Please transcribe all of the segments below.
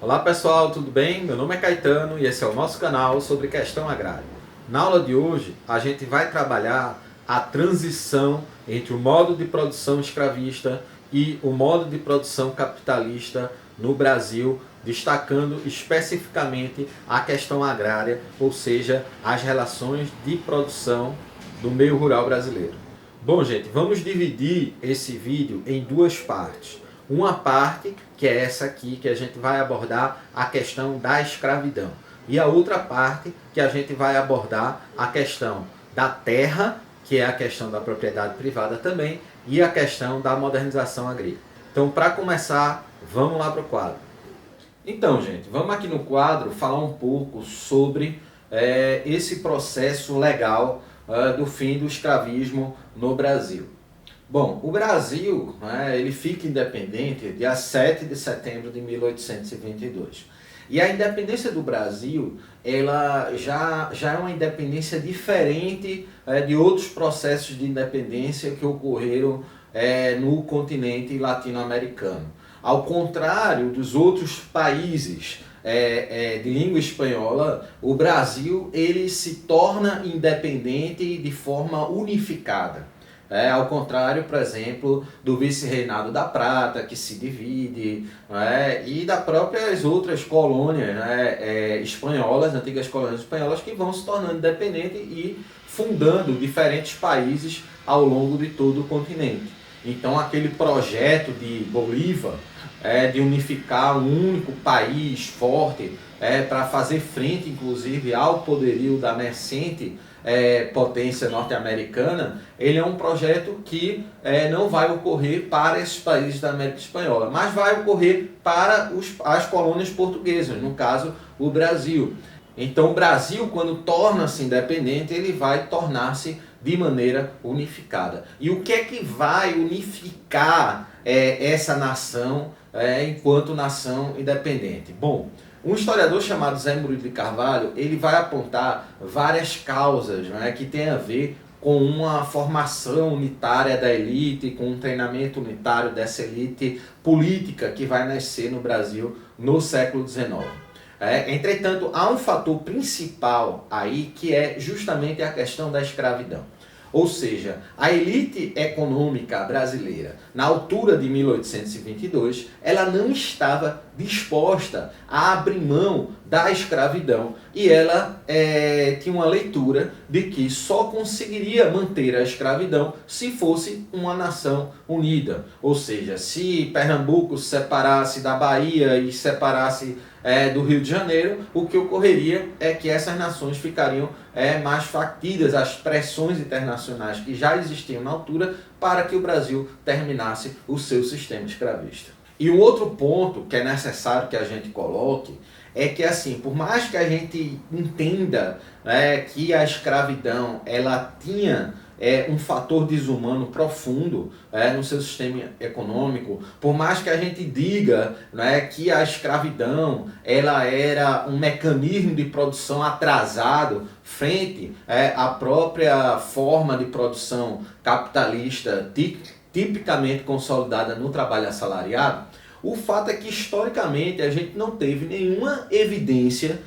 Olá pessoal, tudo bem? Meu nome é Caetano e esse é o nosso canal sobre questão agrária. Na aula de hoje a gente vai trabalhar a transição entre o modo de produção escravista e o modo de produção capitalista no Brasil, destacando especificamente a questão agrária, ou seja, as relações de produção do meio rural brasileiro. Bom gente, vamos dividir esse vídeo em duas partes. Uma parte, que é essa aqui, que a gente vai abordar a questão da escravidão. E a outra parte, que a gente vai abordar a questão da terra, que é a questão da propriedade privada também, e a questão da modernização agrícola. Então, para começar, vamos lá para o quadro. Então, gente, vamos aqui no quadro falar um pouco sobre esse processo legal do fim do escravismo no Brasil. Bom, o Brasil, ele fica independente dia 7 de setembro de 1822. E a independência do Brasil, ela já é uma independência diferente de outros processos de independência que ocorreram no continente latino-americano. Ao contrário dos outros países de língua espanhola, o Brasil ele se torna independente de forma unificada. Ao contrário, por exemplo, do vice-reinado da Prata, que se divide, e das próprias outras colônias espanholas, antigas colônias espanholas, que vão se tornando independentes e fundando diferentes países ao longo de todo o continente. Então, aquele projeto de Bolívar, de unificar um único país forte, para fazer frente, inclusive, ao poderio da nascente potência norte-americana, ele é um projeto que não vai ocorrer para esses países da América Espanhola, mas vai ocorrer para as colônias portuguesas, no caso, o Brasil. Então, o Brasil, quando torna-se independente, ele vai tornar-se de maneira unificada. E o que é que vai unificar essa nação enquanto nação independente? Bom, um historiador chamado Zé Murilo de Carvalho, ele vai apontar várias causas que têm a ver com uma formação unitária da elite, com um treinamento unitário dessa elite política que vai nascer no Brasil no século XIX. Entretanto, há um fator principal aí que é justamente a questão da escravidão. Ou seja, a elite econômica brasileira, na altura de 1822, ela não estava disposta a abrir mão da escravidão e ela tinha uma leitura de que só conseguiria manter a escravidão se fosse uma nação unida. Ou seja, se Pernambuco se separasse da Bahia e se separasse do Rio de Janeiro, o que ocorreria é que essas nações ficariam mais factíveis às pressões internacionais que já existiam na altura para que o Brasil terminasse o seu sistema escravista. E um outro ponto que é necessário que a gente coloque é que, assim, por mais que a gente entenda que a escravidão ela tinha um fator desumano profundo no seu sistema econômico, por mais que a gente diga que a escravidão ela era um mecanismo de produção atrasado frente à própria forma de produção capitalista tipicamente consolidada no trabalho assalariado, o fato é que historicamente a gente não teve nenhuma evidência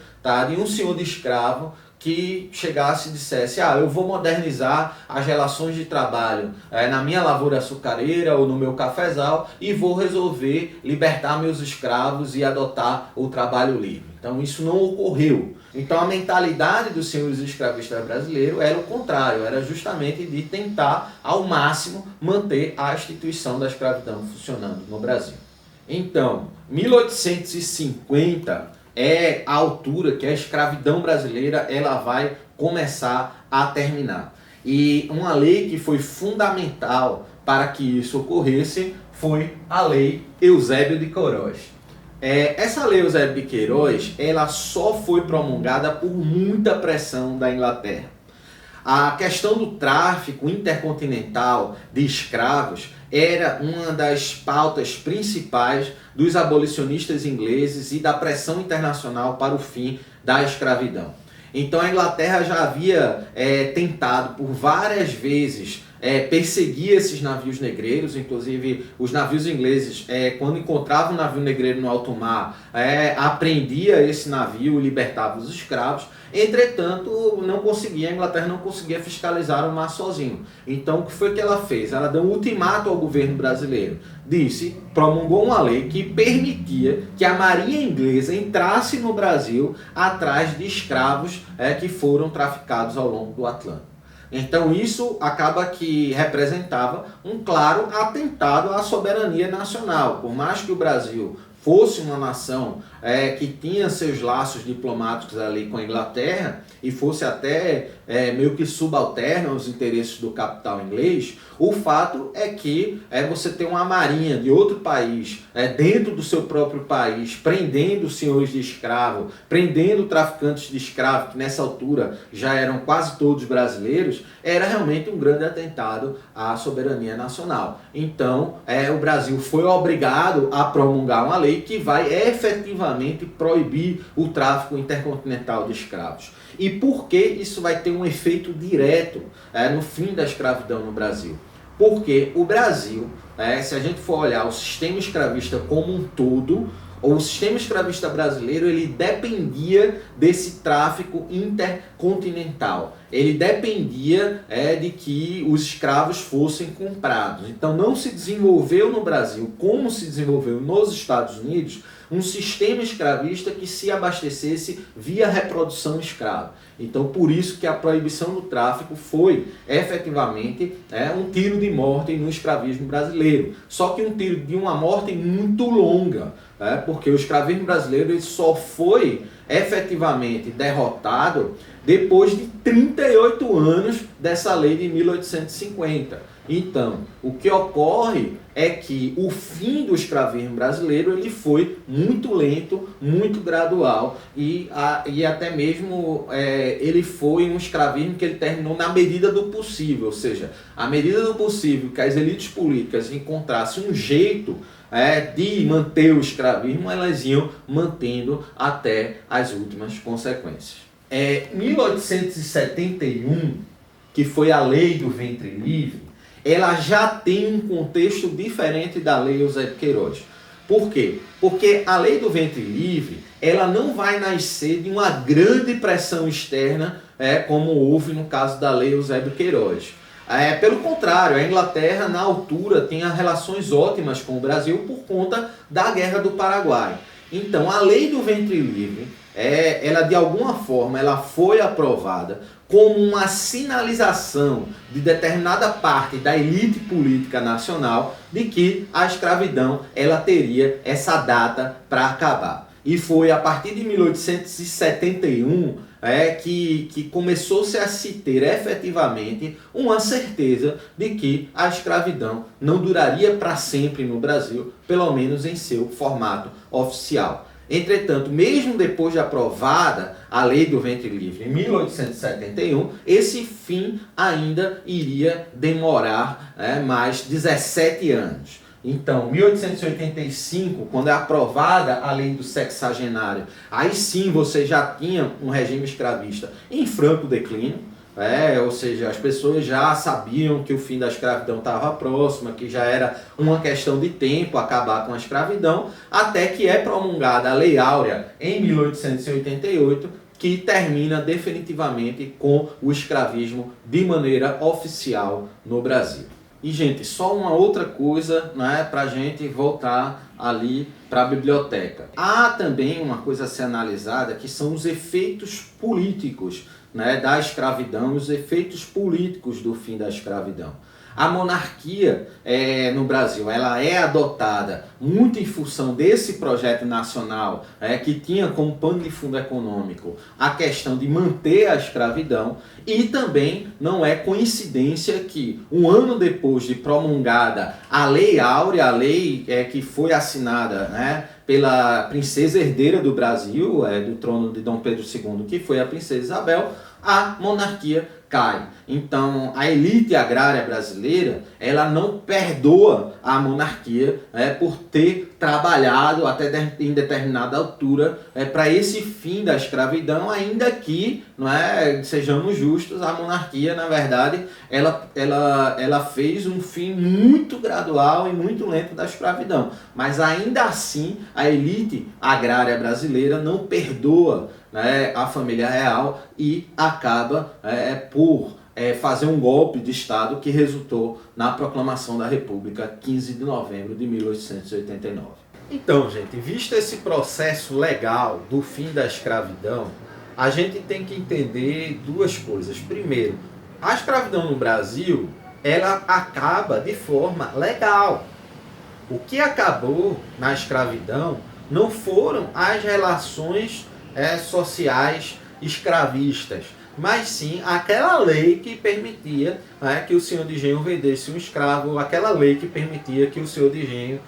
de um senhor de escravo que chegasse e dissesse: eu vou modernizar as relações de trabalho na minha lavoura açucareira ou no meu cafezal e vou resolver libertar meus escravos e adotar o trabalho livre. Então isso não ocorreu. Então a mentalidade dos senhores escravistas brasileiros era o contrário, era justamente de tentar ao máximo manter a instituição da escravidão funcionando no Brasil. Então, 1850 é a altura que a escravidão brasileira ela vai começar a terminar. E uma lei que foi fundamental para que isso ocorresse foi a Lei Eusébio de Queiroz. Essa Lei Eusébio de Queiroz ela só foi promulgada por muita pressão da Inglaterra. A questão do tráfico intercontinental de escravos era uma das pautas principais dos abolicionistas ingleses e da pressão internacional para o fim da escravidão. Então a Inglaterra já havia tentado por várias vezes perseguia esses navios negreiros, inclusive os navios ingleses, quando encontravam um navio negreiro no alto mar, apreendia esse navio e libertava os escravos. Entretanto, a Inglaterra não conseguia fiscalizar o mar sozinho. Então, o que foi que ela fez? Ela deu um ultimato ao governo brasileiro. Promulgou uma lei que permitia que a marinha inglesa entrasse no Brasil atrás de escravos que foram traficados ao longo do Atlântico. Então isso acaba que representava um claro atentado à soberania nacional. Por mais que o Brasil fosse uma nação que tinha seus laços diplomáticos ali com a Inglaterra e fosse até meio que subalterno aos interesses do capital inglês, o fato é que você tem uma marinha de outro país dentro do seu próprio país, prendendo senhores de escravo, prendendo traficantes de escravo, que nessa altura já eram quase todos brasileiros, era realmente um grande atentado à soberania nacional. Então, o Brasil foi obrigado a promulgar uma lei que vai efetivamente proibir o tráfico intercontinental de escravos. E por que isso vai ter um efeito direto no fim da escravidão no Brasil? Porque o Brasil, se a gente for olhar o sistema escravista como um todo, o sistema escravista brasileiro, ele dependia desse tráfico intercontinental. Ele dependia de que os escravos fossem comprados. Então não se desenvolveu no Brasil, como se desenvolveu nos Estados Unidos, um sistema escravista que se abastecesse via reprodução escrava. Então por isso que a proibição do tráfico foi efetivamente um tiro de morte no escravismo brasileiro. Só que um tiro de uma morte muito longa, porque o escravismo brasileiro ele só foi efetivamente derrotado depois de 38 anos dessa lei de 1850. Então, o que ocorre é que o fim do escravismo brasileiro ele foi muito lento, muito gradual e até mesmo ele foi um escravismo que ele terminou na medida do possível, ou seja, à medida do possível que as elites políticas encontrassem um jeito de manter o escravismo, elas iam mantendo até as últimas consequências. 1871, que foi a lei do ventre livre, ela já tem um contexto diferente da lei Eusébio Queiroz. Por quê? Porque a lei do ventre livre, ela não vai nascer de uma grande pressão externa, como houve no caso da lei Eusébio Queiroz. Pelo contrário, a Inglaterra, na altura, tinha relações ótimas com o Brasil por conta da Guerra do Paraguai. Então, a lei do ventre livre, ela de alguma forma, ela foi aprovada como uma sinalização de determinada parte da elite política nacional de que a escravidão ela teria essa data para acabar. E foi a partir de 1871 que começou-se a se ter efetivamente uma certeza de que a escravidão não duraria para sempre no Brasil, pelo menos em seu formato oficial. Entretanto, mesmo depois de aprovada a lei do ventre livre em 1871, esse fim ainda iria demorar mais 17 anos. Então, 1885, quando é aprovada a lei do sexagenário, aí sim você já tinha um regime escravista em franco declínio, ou seja, as pessoas já sabiam que o fim da escravidão estava próximo, que já era uma questão de tempo acabar com a escravidão, até que é promulgada a Lei Áurea em 1888, que termina definitivamente com o escravismo de maneira oficial no Brasil. E, gente, só uma outra coisa para a gente voltar ali para a biblioteca. Há também uma coisa a ser analisada, que são os efeitos políticos da escravidão, os efeitos políticos do fim da escravidão. A monarquia no Brasil ela é adotada muito em função desse projeto nacional que tinha como pano de fundo econômico a questão de manter a escravidão, e também não é coincidência que um ano depois de promulgada a Lei Áurea, a lei que foi assinada pela princesa herdeira do Brasil, do trono de Dom Pedro II, que foi a princesa Isabel, a monarquia cai. Então, a elite agrária brasileira, ela não perdoa a monarquia por ter trabalhado até em determinada altura para esse fim da escravidão, ainda que, sejamos justos, a monarquia, na verdade, ela fez um fim muito gradual e muito lento da escravidão. Mas ainda assim, a elite agrária brasileira não perdoa a família real e acaba por fazer um golpe de Estado que resultou na proclamação da República 15 de novembro de 1889. Então, gente, visto esse processo legal do fim da escravidão, a gente tem que entender duas coisas. Primeiro, a escravidão no Brasil, ela acaba de forma legal. O que acabou na escravidão não foram as relações sociais escravistas, mas sim aquela lei que permitia que o senhor de engenho vendesse um escravo, aquela lei que permitia que o senhor de engenho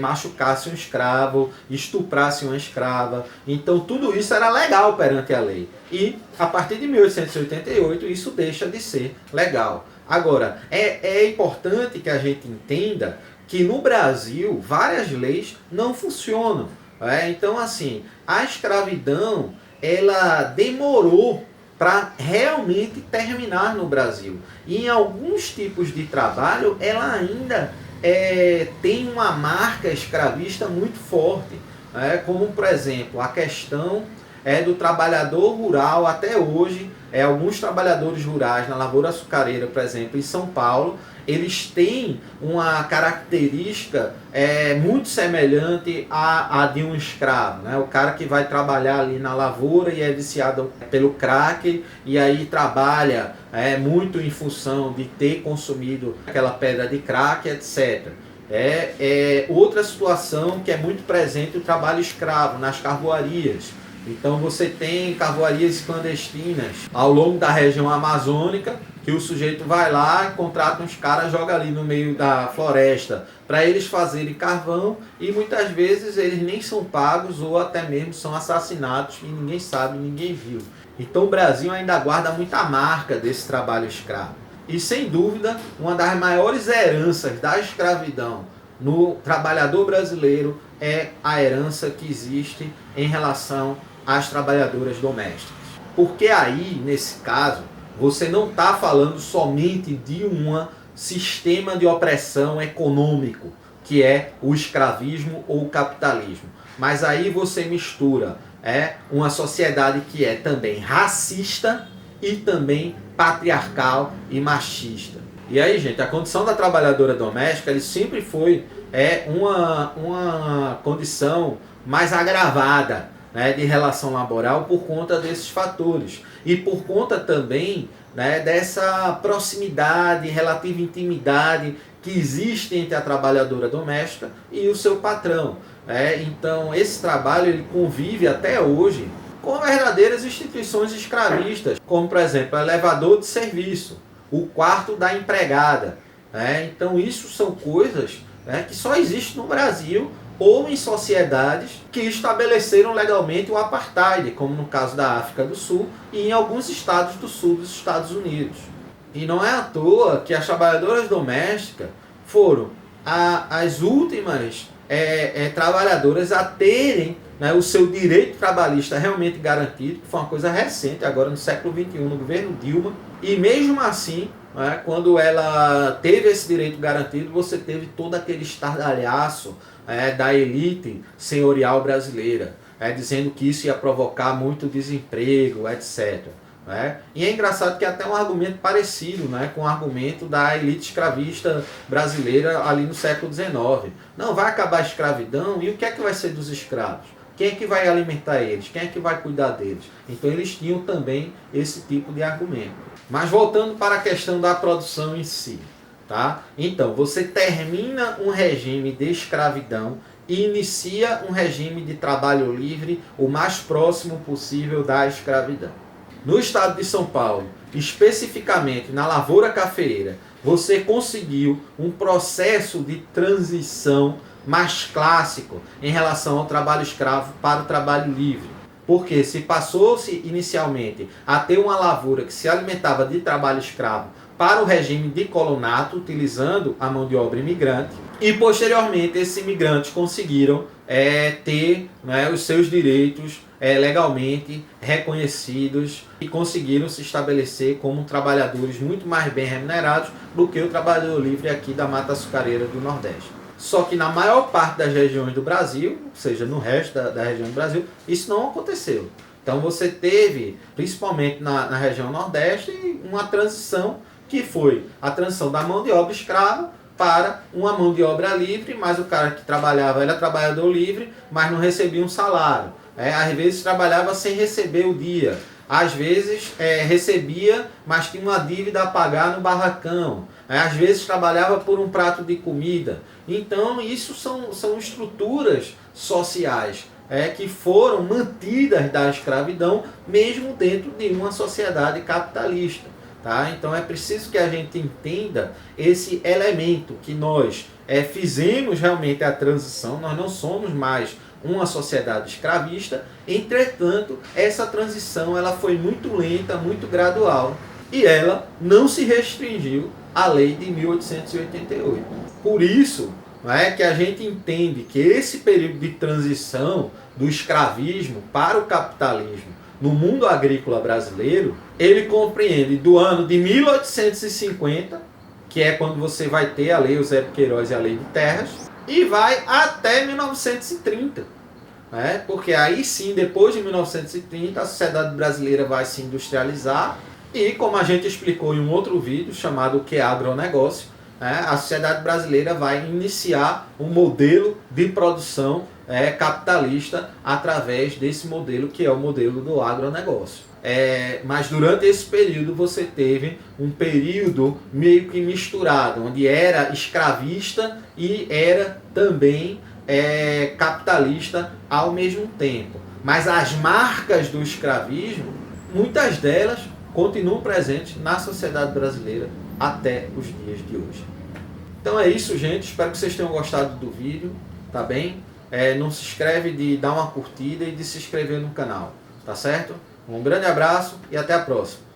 machucasse um escravo, estuprasse uma escrava. Então tudo isso era legal perante a lei. E a partir de 1888 isso deixa de ser legal. Agora, é importante que a gente entenda que no Brasil várias leis não funcionam. Então, assim, a escravidão ela demorou para realmente terminar no Brasil. E em alguns tipos de trabalho, ela ainda tem uma marca escravista muito forte. Como, por exemplo, a questão do trabalhador rural até hoje. Alguns trabalhadores rurais na lavoura açucareira, por exemplo, em São Paulo, eles têm uma característica muito semelhante à de um escravo. O cara que vai trabalhar ali na lavoura e é viciado pelo crack e aí trabalha muito em função de ter consumido aquela pedra de crack, etc. Outra situação que é muito presente o trabalho escravo nas carvoarias. Então você tem carvoarias clandestinas ao longo da região amazônica, que o sujeito vai lá, contrata uns caras, joga ali no meio da floresta para eles fazerem carvão e muitas vezes eles nem são pagos ou até mesmo são assassinados e ninguém sabe, ninguém viu. Então o Brasil ainda guarda muita marca desse trabalho escravo. E sem dúvida, uma das maiores heranças da escravidão no trabalhador brasileiro é a herança que existe em relação às trabalhadoras domésticas. Porque aí, nesse caso, você não está falando somente de um sistema de opressão econômico, que é o escravismo ou o capitalismo. Mas aí você mistura uma sociedade que é também racista e também patriarcal e machista. E aí, gente, a condição da trabalhadora doméstica ele sempre foi uma condição mais agravada de relação laboral por conta desses fatores. E por conta também dessa proximidade, relativa intimidade que existe entre a trabalhadora doméstica e o seu patrão. Então, esse trabalho ele convive até hoje com verdadeiras instituições escravistas, como, por exemplo, o elevador de serviço, o quarto da empregada. Então, isso são coisas que só existem no Brasil ou em sociedades que estabeleceram legalmente o apartheid, como no caso da África do Sul e em alguns estados do sul dos Estados Unidos. E não é à toa que as trabalhadoras domésticas foram as últimas trabalhadoras a terem o seu direito trabalhista realmente garantido, que foi uma coisa recente, agora no século XXI, no governo Dilma. E mesmo assim, quando ela teve esse direito garantido, você teve todo aquele estardalhaço da elite senhorial brasileira, dizendo que isso ia provocar muito desemprego, etc. E é engraçado que é até um argumento parecido com o argumento da elite escravista brasileira ali no século XIX. Não, vai acabar a escravidão e o que é que vai ser dos escravos? Quem é que vai alimentar eles? Quem é que vai cuidar deles? Então eles tinham também esse tipo de argumento. Mas voltando para a questão da produção em si. Tá? Então, você termina um regime de escravidão e inicia um regime de trabalho livre o mais próximo possível da escravidão. No estado de São Paulo, especificamente na lavoura cafeeira, você conseguiu um processo de transição mais clássico em relação ao trabalho escravo para o trabalho livre. Porque se passou-se inicialmente a ter uma lavoura que se alimentava de trabalho escravo para o regime de colonato, utilizando a mão de obra imigrante, e posteriormente esses imigrantes conseguiram ter, né, os seus direitos legalmente reconhecidos e conseguiram se estabelecer como trabalhadores muito mais bem remunerados do que o trabalhador livre aqui da Mata Açucareira do Nordeste. Só que na maior parte das regiões do Brasil, ou seja, no resto da região do Brasil, isso não aconteceu. Então você teve, principalmente na região Nordeste, uma transição que foi a transição da mão de obra escrava para uma mão de obra livre, mas o cara que trabalhava era trabalhador livre, mas não recebia um salário. Às vezes trabalhava sem receber o dia, às vezes recebia, mas tinha uma dívida a pagar no barracão, às vezes trabalhava por um prato de comida. Então isso são estruturas sociais que foram mantidas da escravidão, mesmo dentro de uma sociedade capitalista. Tá? Então é preciso que a gente entenda esse elemento que nós fizemos realmente a transição, nós não somos mais uma sociedade escravista, entretanto essa transição ela foi muito lenta, muito gradual e ela não se restringiu à lei de 1888. Por isso que a gente entende que esse período de transição do escravismo para o capitalismo no mundo agrícola brasileiro, ele compreende do ano de 1850, que é quando você vai ter a Lei Eusébio Queiroz e a Lei de Terras, e vai até 1930. Porque aí sim, depois de 1930, a sociedade brasileira vai se industrializar e, como a gente explicou em um outro vídeo chamado O que é Agronegócio, a sociedade brasileira vai iniciar um modelo de produção capitalista através desse modelo que é o modelo do agronegócio. Mas durante esse período você teve um período meio que misturado, onde era escravista e era também capitalista ao mesmo tempo. Mas as marcas do escravismo, muitas delas continuam presentes na sociedade brasileira até os dias de hoje. Então é isso, gente. Espero que vocês tenham gostado do vídeo, tá bem? Não se esquece de dar uma curtida e de se inscrever no canal, tá certo? Um grande abraço e até a próxima.